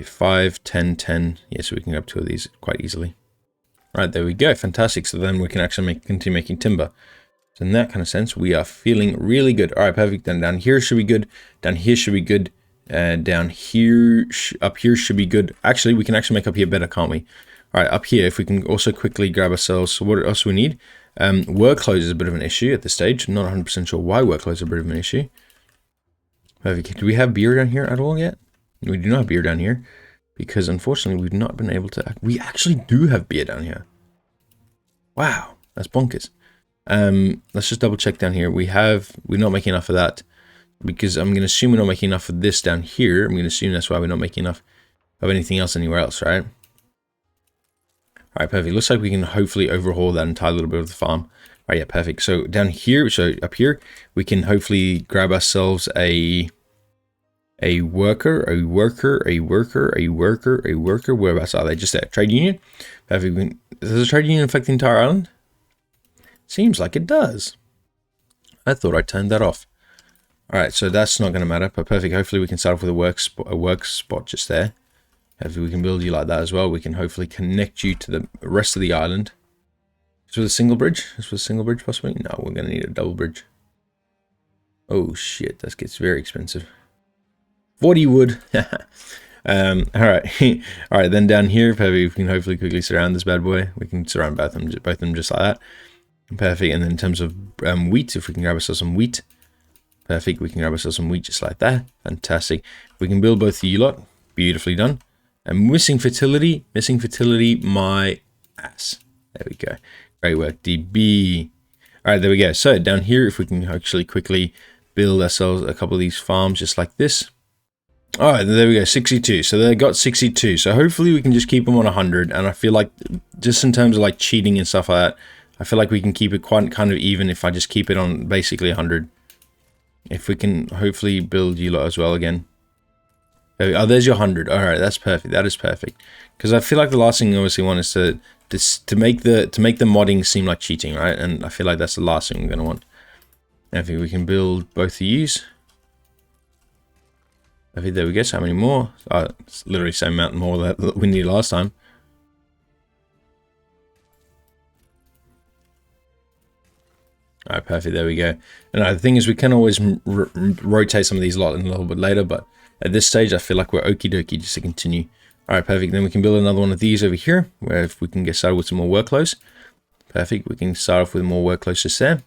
[SPEAKER 1] 5, 10, 10. Yeah, so we can grab 2 of these quite easily. All right, there we go. Fantastic. So then we can actually continue making timber. So in that kind of sense, we are feeling really good. All right, perfect. Then down here should be good. Down here should be good. Down here, up here should be good. Actually, we can actually make up here better, can't we? All right, up here, if we can also quickly grab ourselves. So what else do we need? Workload is a bit of an issue at this stage. Not 100% sure why workload is a bit of an issue. Perfect. Do we have beer down here at all yet? We do not have beer down here because unfortunately we've not been able to. We actually do have beer down here. Wow, that's bonkers. Let's just double check down here. We're not making enough of that because I'm going to assume we're not making enough of this down here. I'm going to assume that's why we're not making enough of anything else anywhere else, right? All right, perfect. Looks like we can hopefully overhaul that entire little bit of the farm. All right, yeah, perfect. So down here, so up here, we can hopefully grab ourselves a worker. Whereabouts are they? Just a trade union? Perfect. Does a trade union affect the entire island? Seems like it does. I thought I turned that off. All right, so that's not going to matter, but perfect. Hopefully we can start off with a work spot just there. If we can build you like that as well, we can hopefully connect you to the rest of the island. Is with a single bridge? Is with a single bridge possibly? No, we're going to need a double bridge. Oh shit, that gets very expensive. 40 wood. All right. All right, then down here, we can hopefully quickly surround this bad boy. We can surround both of them just like that. Perfect. And then in terms of wheat, if we can grab ourselves some wheat. Perfect. We can grab ourselves some wheat just like that. Fantastic. We can build both of you lot. Beautifully done. And missing fertility, my ass. There we go. Great work, DB. All right, there we go. So down here, if we can actually quickly build ourselves a couple of these farms just like this. All right, there we go, 62. So they got 62. So hopefully we can just keep them on 100. And I feel like just in terms of like cheating and stuff like that, I feel like we can keep it quite kind of even if I just keep it on basically 100. If we can hopefully build you lot as well again. Oh, there's your 100. All right, that's perfect. That is perfect. Because I feel like the last thing I obviously want is to make the modding seem like cheating, right? And I feel like that's the last thing we're going to want. I think we can build both of these. I think there we go. So how many more? Oh, it's literally the same amount more that we needed last time. All right, perfect. There we go. And the thing is, we can always rotate some of these lot a little bit later, but at this stage, I feel like we're okie dokie just to continue. All right, perfect. Then we can build another one of these over here, where if we can get started with some more workloads. Perfect. We can start off with more workloads just there.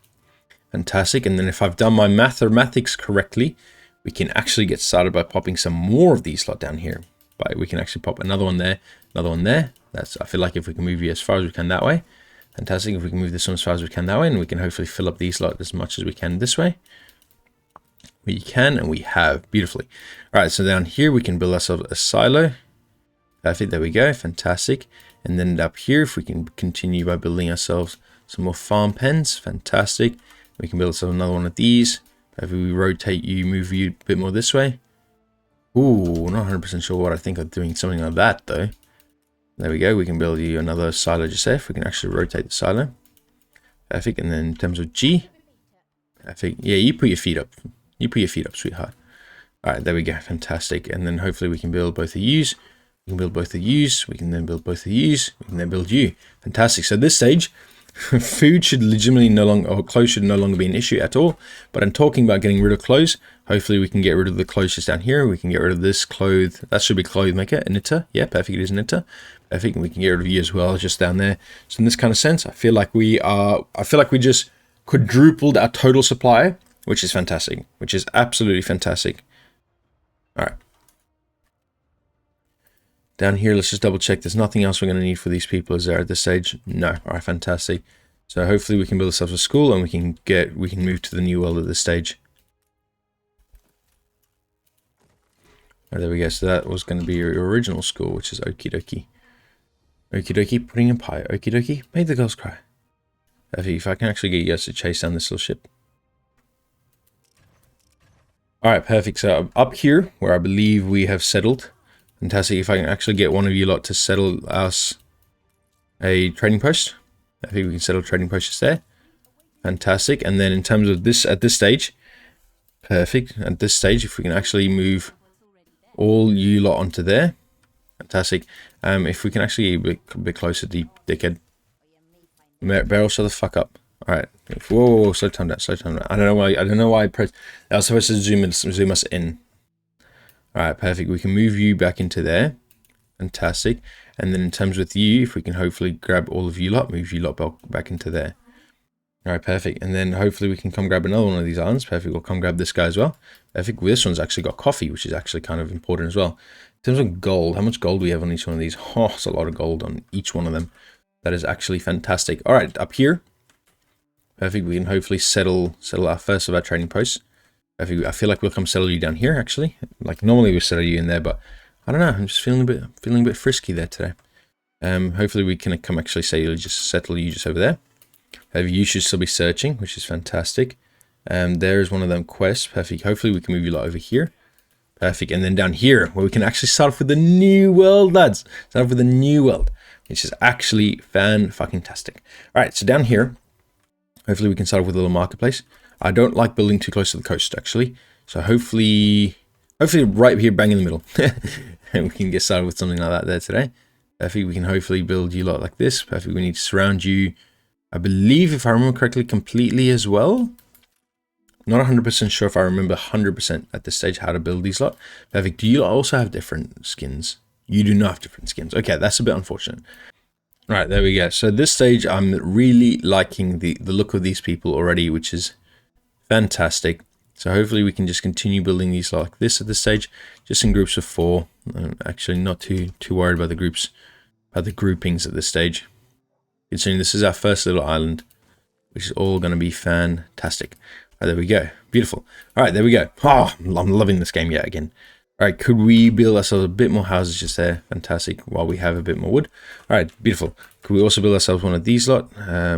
[SPEAKER 1] Fantastic. And then if I've done my mathematics correctly, we can actually get started by popping some more of these lot down here. But we can actually pop another one there, another one there. I feel like if we can move you as far as we can that way. Fantastic. If we can move this one as far as we can that way, and we can hopefully fill up these lot as much as we can this way. We can, and we have beautifully. All right, so down here we can build ourselves a silo. Perfect, there we go, fantastic. And then up here, if we can continue by building ourselves some more farm pens, fantastic. We can build ourselves another one of these. If we rotate you, move you a bit more this way. Ooh, not 100% sure what I think of doing something like that though. There we go, we can build you another silo just there. If we can actually rotate the silo. Perfect, and then in terms of G, perfect. Yeah, you put your feet up. You put your feet up, sweetheart. All right, there we go. Fantastic. And then hopefully we can build both of yous. We can build both of yous. We can then build both of yous. We can then build you. Fantastic. So at this stage, food should legitimately no longer, or clothes should no longer be an issue at all. But I'm talking about getting rid of clothes. Hopefully we can get rid of the clothes just down here. We can get rid of this clothes. That should be clothes maker, a knitter. Yeah, perfect. It is a knitter. Perfect. And we can get rid of you as well, just down there. So in this kind of sense, I feel like we just quadrupled our total supply, which is fantastic, which is absolutely fantastic. All right. Down here, let's just double check. There's nothing else we're going to need for these people, is there, at this stage? No. All right, fantastic. So hopefully we can build ourselves a school and we can move to the new world at this stage. All right, there we go. So that was going to be your original school, which is okie dokie. Okie dokie, pudding and pie. Okie dokie, made the girls cry. If I can actually get you guys to chase down this little ship. All right, perfect. So up here, where I believe we have settled. Fantastic. If I can actually get one of you lot to settle us a trading post. I think we can settle trading posts there. Fantastic. And then in terms of this, at this stage, perfect. At this stage, if we can actually move all you lot onto there. Fantastic. If we can actually get a bit closer, deep dickhead. Barrel, shut the fuck up. All right. Whoa, slow time down, slow time down. I don't know why I pressed. I was supposed to zoom us in. All right, perfect. We can move you back into there. Fantastic. And then in terms with you, if we can hopefully grab all of you lot, move you lot back into there. All right, perfect. And then hopefully we can come grab another one of these islands. Perfect. We'll come grab this guy as well. Perfect. This one's actually got coffee, which is actually kind of important as well. In terms of gold, how much gold do we have on each one of these? Oh, it's a lot of gold on each one of them. That is actually fantastic. All right, up here. Perfect. We can hopefully settle our first of our trading posts. I feel like we'll come settle you down here, actually. Like normally we settle you in there, but I don't know. I'm just feeling a bit frisky there today. Hopefully we can come actually settle you just over there. You should still be searching, which is fantastic. There's one of them quests. Perfect. Hopefully we can move you lot over here. Perfect. And then down here, where we can actually start off with the new world, lads. Start off with the new world, which is actually fan-fucking-tastic. All right, so down here, hopefully we can start off with a little marketplace. I don't like building too close to the coast, actually. So hopefully right here, bang in the middle. And we can get started with something like that there today. Perfect. We can hopefully build you lot like this. Perfect. We need to surround you, I believe, if I remember correctly, completely as well. Not 100% sure if I remember 100% at this stage how to build these lot. Perfect. Do you also have different skins? You do not have different skins. Okay, that's a bit unfortunate. All right, there we go. So at this stage, I'm really liking the look of these people already, which is fantastic. So hopefully we can just continue building these like this at this stage, just in groups of 4. I'm actually not too worried about the groups, about the groupings at this stage. Considering this is our first little island, which is all going to be fantastic. All right, there we go. Beautiful. All right, there we go. Oh, I'm loving this game yet again. All right, could we build ourselves a bit more houses just there? Fantastic. While we have a bit more wood. All right, beautiful. Could we also build ourselves one of these lot?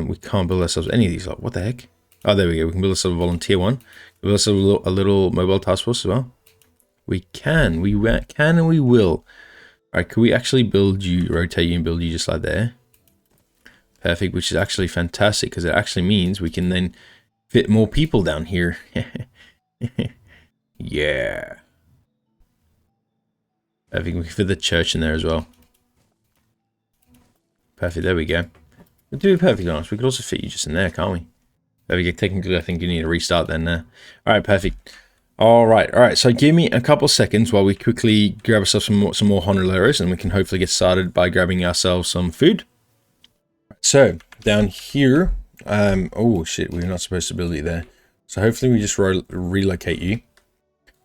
[SPEAKER 1] We can't build ourselves any of these lot. What the heck? Oh, there we go. We can build ourselves a volunteer one. Build ourselves a little mobile task force as well. We can. We can and we will. All right, could we actually build you, rotate you and build you just like there? Perfect, which is actually fantastic because it actually means we can then fit more people down here. Yeah. I think we can fit the church in there as well. Perfect, there we go. To be perfectly honest, we could also fit you just in there, can't we? There we go. Technically, I think you need to restart then there. All right, perfect. All right. So give me a couple seconds while we quickly grab ourselves some more honoreros, and we can hopefully get started by grabbing ourselves some food. So down here, oh shit, we're not supposed to build it there. So hopefully we just relocate you.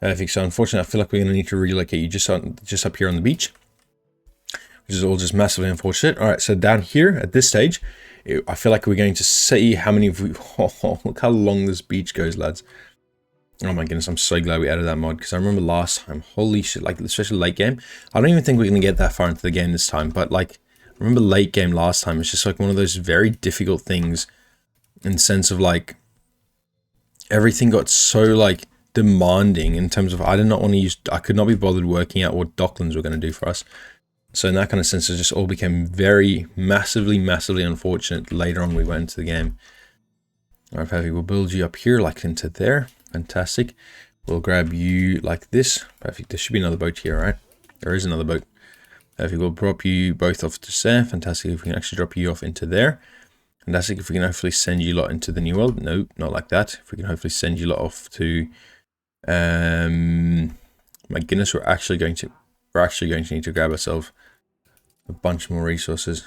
[SPEAKER 1] Perfect. So unfortunately, I feel like we're going to need to relocate you just up here on the beach, which is all just massively unfortunate. All right, so down here at this stage, I feel like we're going to see how many. Oh, look how long this beach goes, lads. Oh my goodness, I'm so glad we added that mod because I remember last time, holy shit, like especially late game. I don't even think we're going to get that far into the game this time, but like, I remember late game last time, it's just like one of those very difficult things in the sense of like, everything got so like demanding in terms of I could not be bothered working out what docklands were going to do for us. So in that kind of sense, it just all became very massively unfortunate later on we went into the game. All right, perfect. We'll build you up here like into there. Fantastic. We'll grab you like this. Perfect. There should be another boat here, right? There is another boat. Perfect. We'll drop you both off to there. Fantastic. If we can actually drop you off into there. Fantastic. If we can hopefully send you lot into the new world. No, not like that. If we can hopefully send you lot off to, my goodness, we're actually going to need to grab ourselves a bunch more resources.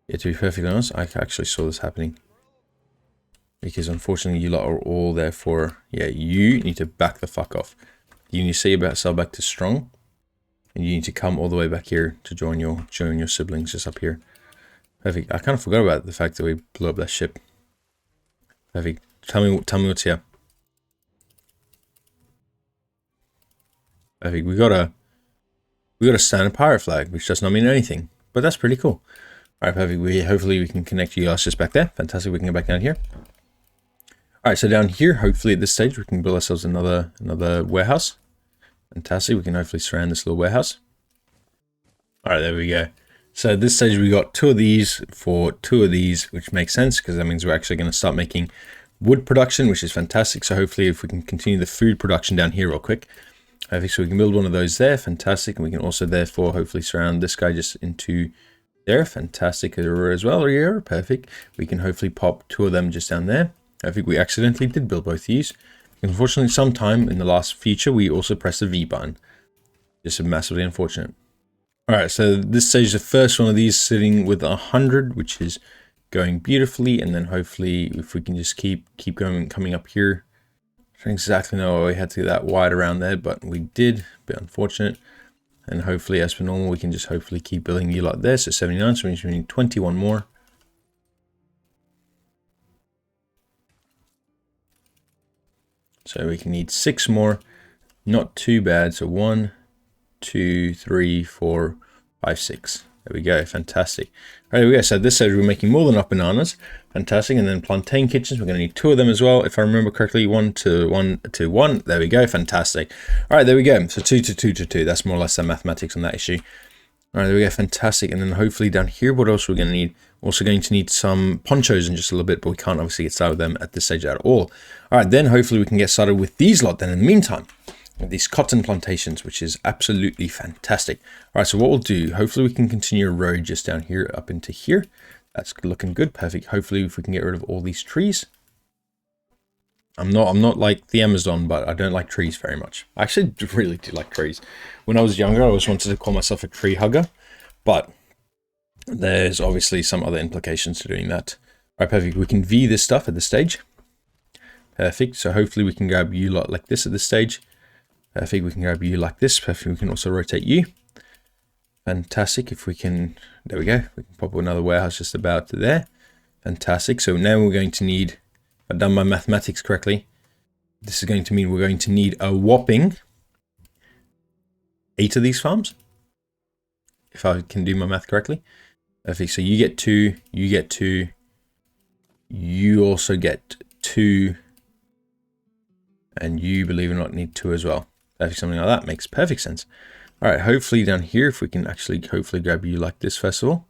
[SPEAKER 1] Yeah, to be perfectly honest, I actually saw this happening. Because unfortunately you lot are all there for, yeah, you need to back the fuck off. You need to see about yourself back to strong. And you need to come all the way back here to join your siblings just up here. Perfect. I kind of forgot about the fact that we blew up that ship. Perfect. Tell me what's here. Perfect. We got a standard pirate flag, which does not mean anything, but that's pretty cool. All right, perfect. Hopefully we can connect you guys just back there. Fantastic. We can go back down here. All right, so down here, hopefully at this stage we can build ourselves another warehouse. Fantastic. We can hopefully surround this little warehouse. All right, there we go. So at this stage we got 2 of these for 2 of these, which makes sense because that means we're actually going to start making wood production, which is fantastic. So hopefully if we can continue the food production down here real quick. Okay, so we can build one of those there. Fantastic. And we can also therefore hopefully surround this guy just into there. Fantastic as well. Here, perfect. We can hopefully pop 2 of them just down there. I think we accidentally did build both these. Unfortunately, sometime in the last feature, we also pressed the V button. Just massively unfortunate. All right, so this stage, the first one of these sitting with 100, which is going beautifully. And then hopefully, if we can just keep going, coming up here. I don't exactly know why we had to get that wide around there, but we did. A bit unfortunate. And hopefully, as per normal, we can just hopefully keep building you like this. So 79, so we need 21 more. So we can need 6 more, not too bad. So 1, 2, 3, 4, 5, 6. There we go, fantastic. All right, there we go. So this says we're making more than enough bananas. Fantastic. And then plantain kitchens, we're going to need 2 of them as well. If I remember correctly, 1 to 1 to 1. There we go, fantastic. All right, there we go. So 2 to 2 to 2. That's more or less the mathematics on that issue. All right, there we go, fantastic. And then hopefully down here, what else we're going to need? Also going to need some ponchos in just a little bit, but we can't obviously get started with them at this stage at all. All right, then hopefully we can get started with these lot then in the meantime. With these cotton plantations, which is absolutely fantastic. All right, so what we'll do, hopefully we can continue a road just down here up into here. That's looking good, perfect. Hopefully if we can get rid of all these trees. I'm not like the Amazon, but I don't like trees very much. I actually really do like trees. When I was younger, I always wanted to call myself a tree hugger, but there's obviously some other implications to doing that. All right, perfect. We can V this stuff at this stage. Perfect. So hopefully we can grab you lot like this at this stage. Perfect. We can grab you like this. Perfect. We can also rotate you. Fantastic. If we can, there we go. We can pop another warehouse just about there. Fantastic. So now we're going to need, if I've done my mathematics correctly, this is going to mean we're going to need a whopping 8 of these farms. If I can do my math correctly. Perfect. So you get 2, you get 2, you also get 2, and you, believe it or not, need 2 as well. Perfect. Something like that makes perfect sense. All right, hopefully down here, if we can actually hopefully grab you like this first of all.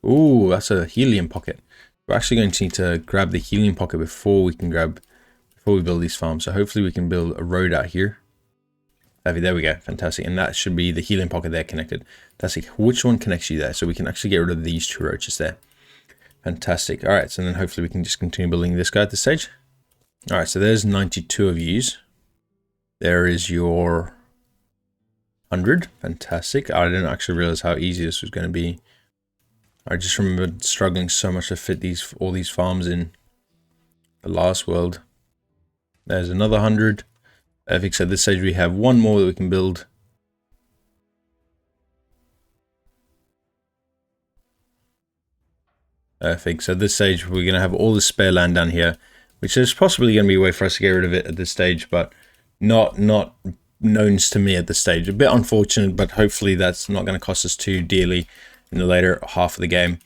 [SPEAKER 1] Ooh, that's a helium pocket. We're actually going to need to grab the helium pocket before we build these farms. So hopefully we can build a road out here. There we go, fantastic. And that should be the helium pocket there connected. Fantastic. Which one connects you there? So we can actually get rid of these 2 roaches there. Fantastic. All right, so then hopefully we can just continue building this guy at this stage. All right, so there's 92 of yous. There is your 100. Fantastic. I didn't actually realize how easy this was going to be. I just remember struggling so much to fit all these farms in the last world. There's another 100. Perfect. So at this stage we have 1 more that we can build. Perfect. So at this stage we're going to have all the spare land down here, which is possibly going to be a way for us to get rid of it at this stage, but not known to me at this stage. A bit unfortunate, but hopefully that's not going to cost us too dearly in the later half of the game.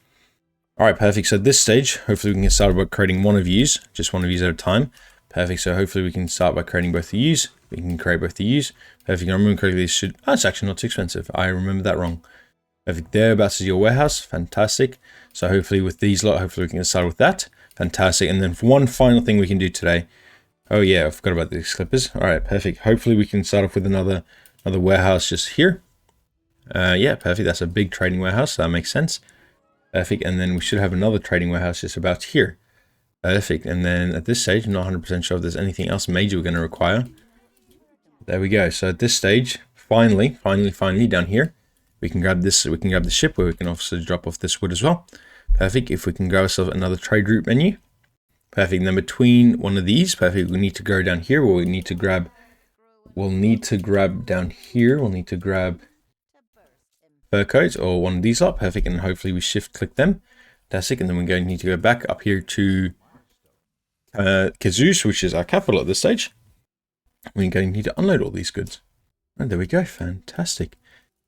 [SPEAKER 1] All right, perfect. So at this stage, hopefully we can get started by creating 1 of yous, just 1 of yous at a time. Perfect. So hopefully we can start by creating both the yous. We can create both the yous. Perfect. I remember correctly, this should, oh, it's actually not too expensive. I remember that wrong. Perfect. Thereabouts is your warehouse. Fantastic. So hopefully with these lot, hopefully we can get started with that. Fantastic. And then for one final thing we can do today, Oh yeah, I forgot about these clippers. All right, perfect. Hopefully we can start off with another warehouse just here. Yeah, perfect. That's a big trading warehouse, so that makes sense. Perfect. And then we should have another trading warehouse just about here. Perfect. And then at this stage, I'm not 100% sure if there's anything else major we're going to require. There we go. So at this stage, finally down here, we can grab this. We can grab the ship where we can also drop off this wood as well. Perfect. If we can grab ourselves another trade route menu. Perfect. And then between one of these, perfect. We need to go down here. Where we need to grab. We'll need to grab down here. We'll need to grab fur coats or one of these up. Perfect. And hopefully we shift click them. Fantastic. And then we're going to need to go back up here to Kazus, which is our capital at this stage. We're going to need to unload all these goods. And there we go. Fantastic.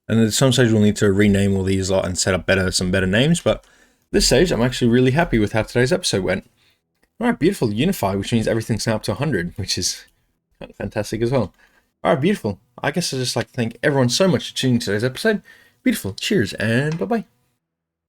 [SPEAKER 1] And at some stage we'll need to rename all these and set up some better names. But at this stage, I'm actually really happy with how today's episode went. All right, beautiful. Unify, which means everything's now up to 100, which is kind of fantastic as well. All right, beautiful. I guess I'd just like to thank everyone so much for tuning in today's episode. Beautiful. Cheers and bye-bye.